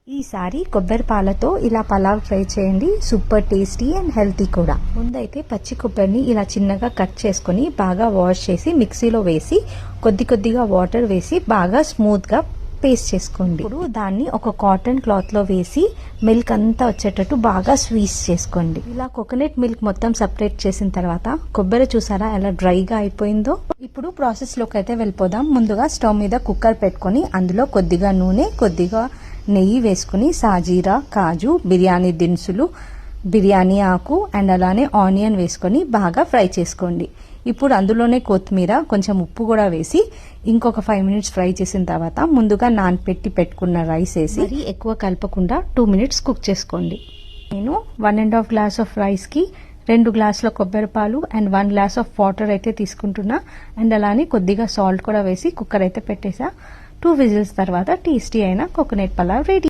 ఈసారి కొబ్బరి పాలతో ఇలా పలావ్ ట్రై చేయండి. సూపర్ టేస్టీ అండ్ హెల్తీ కూడా. ముందైతే పచ్చి కొబ్బరిని ఇలా చిన్నగా కట్ చేసుకొని బాగా వాష్ చేసి మిక్సీలో వేసి కొద్దిగా వాటర్ వేసి బాగా స్మూత్గా పేస్ట్ చేసుకోండి. ఇప్పుడు దాన్ని ఒక కాటన్ క్లాత్లో వేసి మిల్క్ అంతా వచ్చేటట్టు బాగా స్వీజ్ చేసుకోండి. ఇలా కోకోనట్ మిల్క్ మొత్తం సపరేట్ చేసిన తర్వాత కొబ్బరి చూసారా ఎలా డ్రైగా అయిపోయిందో. ఇప్పుడు ప్రాసెస్లోకి అయితే వెళ్ళిపోదాం. ముందుగా స్టవ్ మీద కుక్కర్ పెట్టుకొని అందులో కొద్దిగా నూనె, కొద్దిగా నెయ్యి వేసుకుని సాజీరా, కాజు, బిర్యానీ దినుసులు, బిర్యానీ ఆకు అండ్ అలానే ఆనియన్ వేసుకొని బాగా ఫ్రై చేసుకోండి. ఇప్పుడు అందులోనే కొత్తిమీర, కొంచెం ఉప్పు కూడా వేసి ఇంకొక 5 మినిట్స్ ఫ్రై చేసిన తర్వాత ముందుగా నానపెట్టి పెట్టుకున్న రైస్ వేసి ఎక్కువ కలపకుండా 2 మినిట్స్ కుక్ చేసుకోండి. నేను 1.5 గ్లాస్ ఆఫ్ రైస్కి 2 గ్లాసుల కొబ్బరి పాలు అండ్ 1 గ్లాస్ ఆఫ్ వాటర్ అయితే తీసుకుంటున్నా. అండ్ అలానే కొద్దిగా సాల్ట్ కూడా వేసి కుక్కర్ అయితే పెట్టేసా. 2 విజిల్స్ తర్వాత టేస్టీ అయిన కోకోనట్ పలావ్ రెడీ.